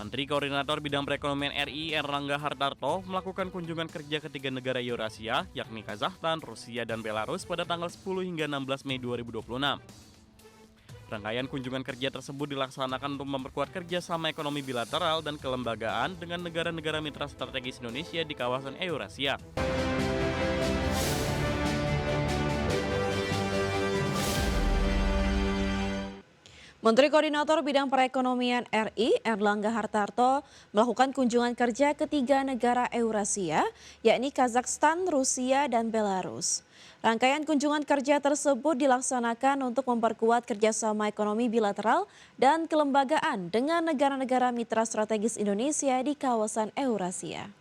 Menteri Koordinator Bidang Perekonomian RI Erlangga Hartarto melakukan kunjungan kerja ke 3 negara Eurasia, yakni Kazakhstan, Rusia, dan Belarus pada tanggal 10 hingga 16 Mei 2026. Rangkaian kunjungan kerja tersebut dilaksanakan untuk memperkuat kerjasama ekonomi bilateral dan kelembagaan dengan negara-negara mitra strategis Indonesia di kawasan Eurasia. Menteri Koordinator Bidang Perekonomian RI Erlangga Hartarto melakukan kunjungan kerja ke 3 negara Eurasia, yakni Kazakhstan, Rusia, dan Belarus. Rangkaian kunjungan kerja tersebut dilaksanakan untuk memperkuat kerjasama ekonomi bilateral dan kelembagaan dengan negara-negara mitra strategis Indonesia di kawasan Eurasia.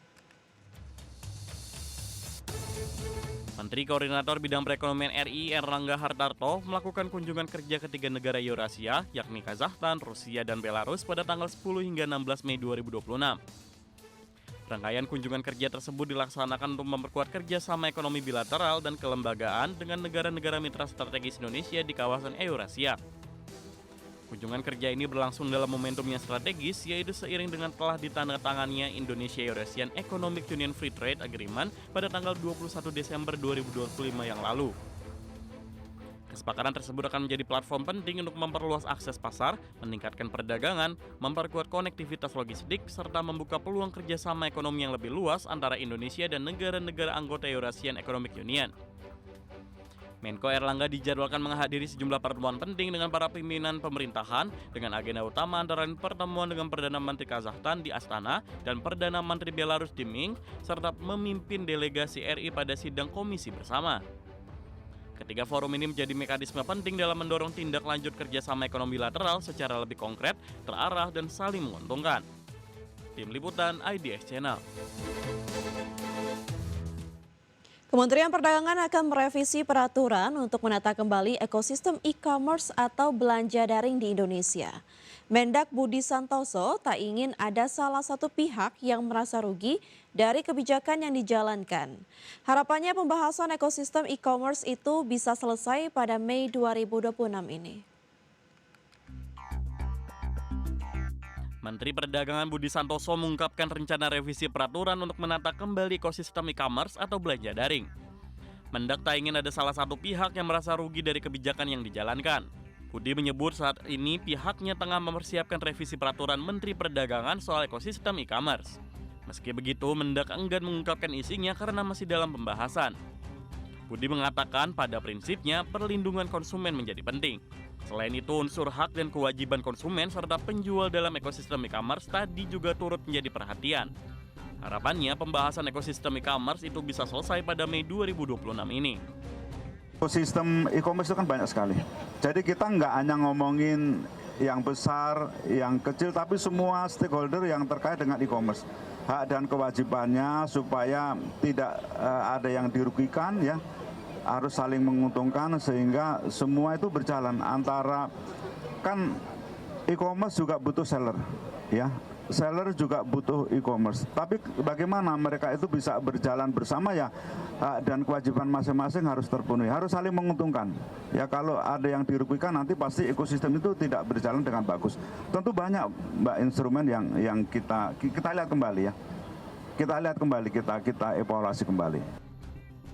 Menteri Koordinator Bidang Perekonomian RI Erlangga Hartarto melakukan kunjungan kerja ke 3 negara Eurasia, yakni Kazakhstan, Rusia, dan Belarus pada tanggal 10 hingga 16 Mei 2026. Rangkaian kunjungan kerja tersebut dilaksanakan untuk memperkuat kerjasama ekonomi bilateral dan kelembagaan dengan negara-negara mitra strategis Indonesia di kawasan Eurasia. Kunjungan kerja ini berlangsung dalam momentum yang strategis, yaitu seiring dengan telah ditandatangannya Indonesia-Eurasian Economic Union Free Trade Agreement pada tanggal 21 Desember 2025 yang lalu. Kesepakatan tersebut akan menjadi platform penting untuk memperluas akses pasar, meningkatkan perdagangan, memperkuat konektivitas logistik, serta membuka peluang kerjasama ekonomi yang lebih luas antara Indonesia dan negara-negara anggota Eurasian Economic Union. Menko Erlangga dijadwalkan menghadiri sejumlah pertemuan penting dengan para pimpinan pemerintahan dengan agenda utama antara lain pertemuan dengan Perdana Menteri Kazakhstan di Astana dan Perdana Menteri Belarus di Minsk, serta memimpin delegasi RI pada sidang komisi bersama. Ketiga forum ini menjadi mekanisme penting dalam mendorong tindak lanjut kerjasama ekonomi bilateral secara lebih konkret, terarah, dan saling menguntungkan. Tim Liputan IDX Channel. Kementerian Perdagangan akan merevisi peraturan untuk menata kembali ekosistem e-commerce atau belanja daring di Indonesia. Mendak Budi Santoso tak ingin ada salah satu pihak yang merasa rugi dari kebijakan yang dijalankan. Harapannya pembahasan ekosistem e-commerce itu bisa selesai pada Mei 2026 ini. Menteri Perdagangan Budi Santoso mengungkapkan rencana revisi peraturan untuk menata kembali ekosistem e-commerce atau belanja daring. Mendak tak ingin ada salah satu pihak yang merasa rugi dari kebijakan yang dijalankan. Budi menyebut saat ini pihaknya tengah mempersiapkan revisi peraturan Menteri Perdagangan soal ekosistem e-commerce. Meski begitu, Mendak enggan mengungkapkan isinya karena masih dalam pembahasan. Budi mengatakan pada prinsipnya perlindungan konsumen menjadi penting. Selain itu, unsur hak dan kewajiban konsumen serta penjual dalam ekosistem e-commerce tadi juga turut menjadi perhatian. Harapannya pembahasan ekosistem e-commerce itu bisa selesai pada Mei 2026 ini. Ekosistem e-commerce itu kan banyak sekali. Jadi kita nggak hanya ngomongin yang besar, yang kecil, tapi semua stakeholder yang terkait dengan e-commerce. Hak dan kewajibannya supaya tidak ada yang dirugikan, ya, harus saling menguntungkan sehingga semua itu berjalan. Antara kan e-commerce juga butuh seller, ya. Seller juga butuh e-commerce. Tapi bagaimana mereka itu bisa berjalan bersama, ya, dan kewajiban masing-masing harus terpenuhi, harus saling menguntungkan. Ya, kalau ada yang dirugikan nanti pasti ekosistem itu tidak berjalan dengan bagus. Tentu banyak instrumen yang kita lihat kembali, ya. Kita lihat kembali, kita evaluasi kembali.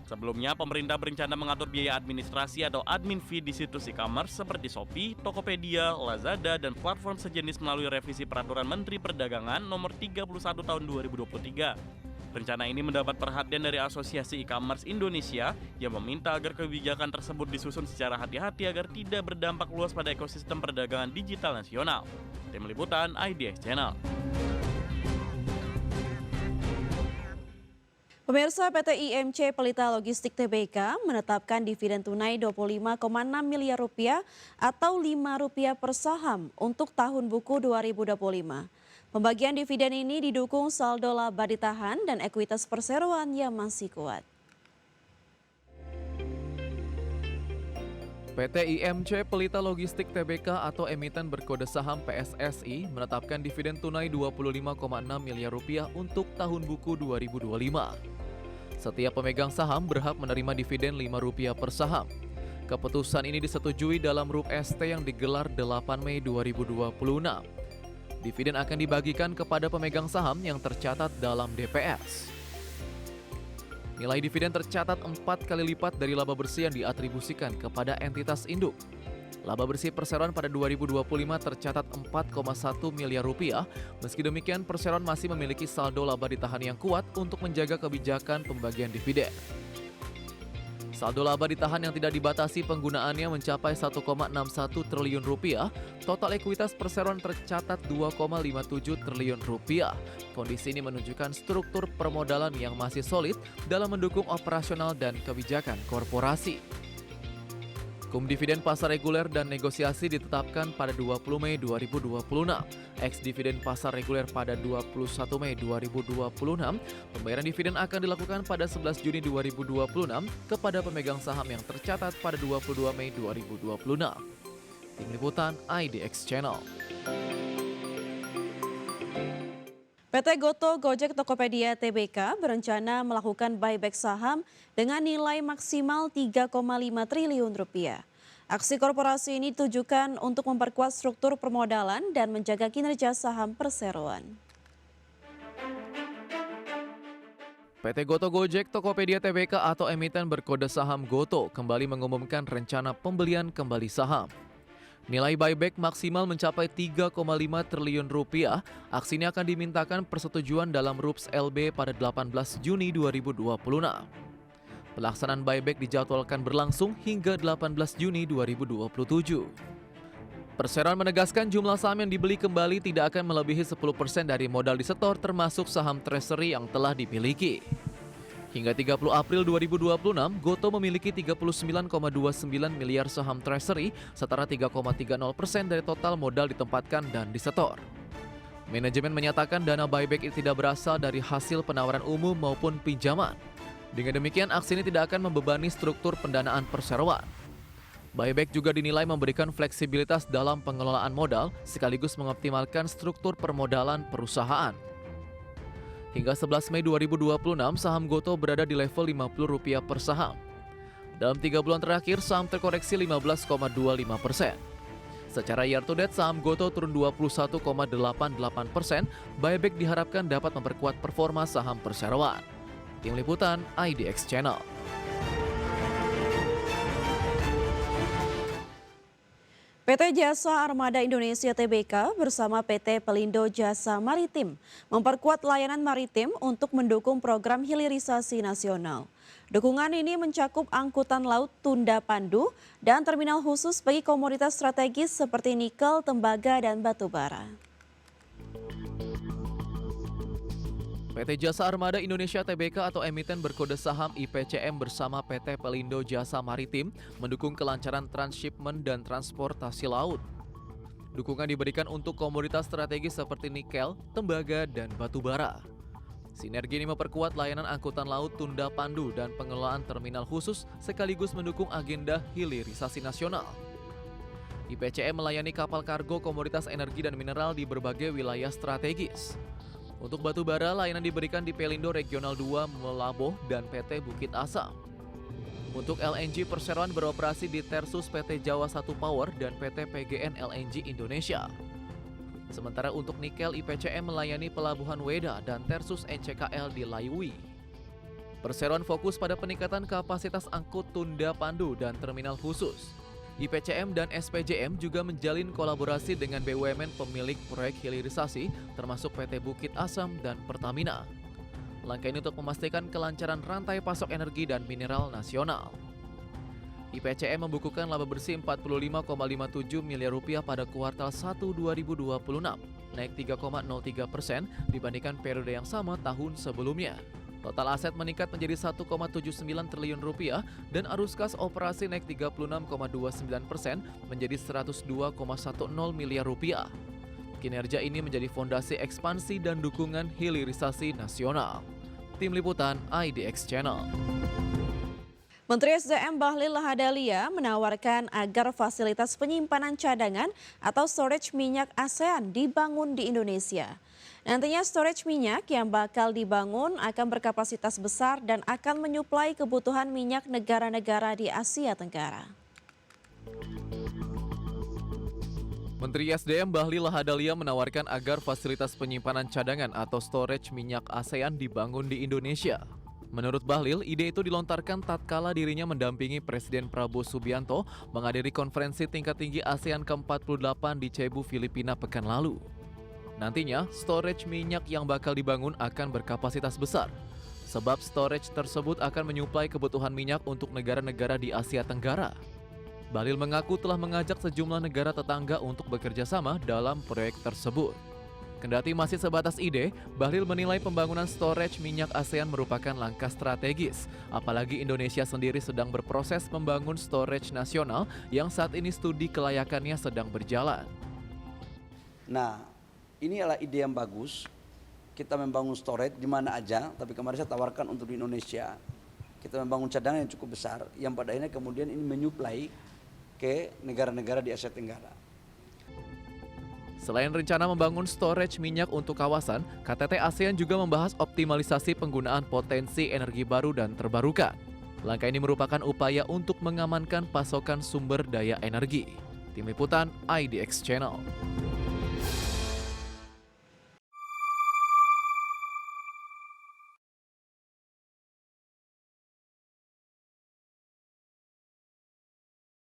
Sebelumnya, pemerintah berencana mengatur biaya administrasi atau admin fee di situs e-commerce seperti Shopee, Tokopedia, Lazada, dan platform sejenis melalui revisi Peraturan Menteri Perdagangan Nomor 31 Tahun 2023. Rencana ini mendapat perhatian dari Asosiasi E-commerce Indonesia yang meminta agar kebijakan tersebut disusun secara hati-hati agar tidak berdampak luas pada ekosistem perdagangan digital nasional. Tim Liputan IDX Channel. Pemirsa, PT IMC Pelita Logistik Tbk menetapkan dividen tunai Rp25,6 miliar atau Rp5 per saham untuk tahun buku 2025. Pembagian dividen ini didukung saldo laba ditahan dan ekuitas perseroan yang masih kuat. PT IMC Pelita Logistik Tbk atau emiten berkode saham PSSI menetapkan dividen tunai Rp25,6 miliar untuk tahun buku 2025. Setiap pemegang saham berhak menerima dividen Rp5 per saham. Keputusan ini disetujui dalam RUP ST yang digelar 8 Mei 2026. Dividen akan dibagikan kepada pemegang saham yang tercatat dalam DPS. Nilai dividen tercatat 4 kali lipat dari laba bersih yang diatribusikan kepada entitas induk. Laba bersih perseroan pada 2025 tercatat 4,1 miliar rupiah. Meski demikian, perseroan masih memiliki saldo laba ditahan yang kuat untuk menjaga kebijakan pembagian dividen. Saldo laba ditahan yang tidak dibatasi penggunaannya mencapai 1,61 triliun rupiah. Total ekuitas perseroan tercatat 2,57 triliun rupiah. Kondisi ini menunjukkan struktur permodalan yang masih solid dalam mendukung operasional dan kebijakan korporasi. Dividen pasar reguler dan negosiasi ditetapkan pada 20 Mei 2026. Ex-dividen pasar reguler pada 21 Mei 2026. Pembayaran dividen akan dilakukan pada 11 Juni 2026 kepada pemegang saham yang tercatat pada 22 Mei 2026. Tim Liputan IDX Channel. PT Goto Gojek Tokopedia Tbk berencana melakukan buyback saham dengan nilai maksimal 3,5 triliun rupiah. Aksi korporasi ini ditujukan untuk memperkuat struktur permodalan dan menjaga kinerja saham perseroan. PT Goto Gojek Tokopedia Tbk atau emiten berkode saham Goto kembali mengumumkan rencana pembelian kembali saham. Nilai buyback maksimal mencapai 3,5 triliun rupiah. Aksi ini akan dimintakan persetujuan dalam RUPS LB pada 18 Juni 2026. Pelaksanaan buyback dijadwalkan berlangsung hingga 18 Juni 2027. Perseroan menegaskan jumlah saham yang dibeli kembali tidak akan melebihi 10% dari modal disetor termasuk saham treasury yang telah dimiliki. Hingga 30 April 2026, Goto memiliki 39,29 miliar saham treasury, setara 3,30% dari total modal ditempatkan dan disetor. Manajemen menyatakan dana buyback ini tidak berasal dari hasil penawaran umum maupun pinjaman. Dengan demikian, aksi ini tidak akan membebani struktur pendanaan perseroan. Buyback juga dinilai memberikan fleksibilitas dalam pengelolaan modal, sekaligus mengoptimalkan struktur permodalan perusahaan. Hingga 11 Mei 2026, saham Goto berada di level Rp50 per saham. Dalam 3 bulan terakhir, saham terkoreksi 15,25%. Secara year to date, saham Goto turun 21,88%. Buyback diharapkan dapat memperkuat performa saham perseroan. Tim Liputan IDX Channel. PT Jasa Armada Indonesia Tbk bersama PT Pelindo Jasa Maritim memperkuat layanan maritim untuk mendukung program hilirisasi nasional. Dukungan ini mencakup angkutan laut tunda pandu dan terminal khusus bagi komoditas strategis seperti nikel, tembaga, dan batu bara. PT Jasa Armada Indonesia Tbk atau emiten berkode saham IPCM bersama PT Pelindo Jasa Maritim mendukung kelancaran transshipment dan transportasi laut. Dukungan diberikan untuk komoditas strategis seperti nikel, tembaga, dan batu bara. Sinergi ini memperkuat layanan angkutan laut tunda pandu dan pengelolaan terminal khusus sekaligus mendukung agenda hilirisasi nasional. IPCM melayani kapal kargo komoditas energi dan mineral di berbagai wilayah strategis. Untuk batu bara, layanan diberikan di Pelindo Regional 2 Melaboh dan PT Bukit Asam. Untuk LNG, perseroan beroperasi di Tersus PT Jawa 1 Power dan PT PGN LNG Indonesia. Sementara untuk nikel, IPCM melayani Pelabuhan Weda dan Tersus NCKL di Laiwi. Perseroan fokus pada peningkatan kapasitas angkut tunda pandu dan terminal khusus. IPCM dan SPJM juga menjalin kolaborasi dengan BUMN pemilik proyek hilirisasi termasuk PT Bukit Asam dan Pertamina. Langkah ini untuk memastikan kelancaran rantai pasok energi dan mineral nasional. IPCM membukukan laba bersih 45,57 miliar rupiah pada kuartal 1 2026, naik 3,03% dibandingkan periode yang sama tahun sebelumnya. Total aset meningkat menjadi 1,79 triliun rupiah dan arus kas operasi naik 36,29% menjadi 102,10 miliar rupiah. Kinerja ini menjadi fondasi ekspansi dan dukungan hilirisasi nasional. Tim Liputan IDX Channel. Menteri SDM Bahlil Lahadalia menawarkan agar fasilitas penyimpanan cadangan atau storage minyak ASEAN dibangun di Indonesia. Nantinya storage minyak yang bakal dibangun akan berkapasitas besar dan akan menyuplai kebutuhan minyak negara-negara di Asia Tenggara. Menteri SDM Bahlil Lahadalia menawarkan agar fasilitas penyimpanan cadangan atau storage minyak ASEAN dibangun di Indonesia. Menurut Bahlil, ide itu dilontarkan tatkala dirinya mendampingi Presiden Prabowo Subianto menghadiri konferensi tingkat tinggi ASEAN ke-48 di Cebu, Filipina pekan lalu. Nantinya, storage minyak yang bakal dibangun akan berkapasitas besar. Sebab storage tersebut akan menyuplai kebutuhan minyak untuk negara-negara di Asia Tenggara. Bahlil mengaku telah mengajak sejumlah negara tetangga untuk bekerja sama dalam proyek tersebut. Kendati masih sebatas ide, Bahlil menilai pembangunan storage minyak ASEAN merupakan langkah strategis. Apalagi Indonesia sendiri sedang berproses membangun storage nasional yang saat ini studi kelayakannya sedang berjalan. Nah, ini adalah ide yang bagus. Kita membangun storage di mana aja, tapi kemarin saya tawarkan untuk di Indonesia. Kita membangun cadangan yang cukup besar, yang pada akhirnya kemudian ini menyuplai ke negara-negara di Asia Tenggara. Selain rencana membangun storage minyak untuk kawasan, KTT ASEAN juga membahas optimalisasi penggunaan potensi energi baru dan terbarukan. Langkah ini merupakan upaya untuk mengamankan pasokan sumber daya energi. Tim Liputan IDX Channel.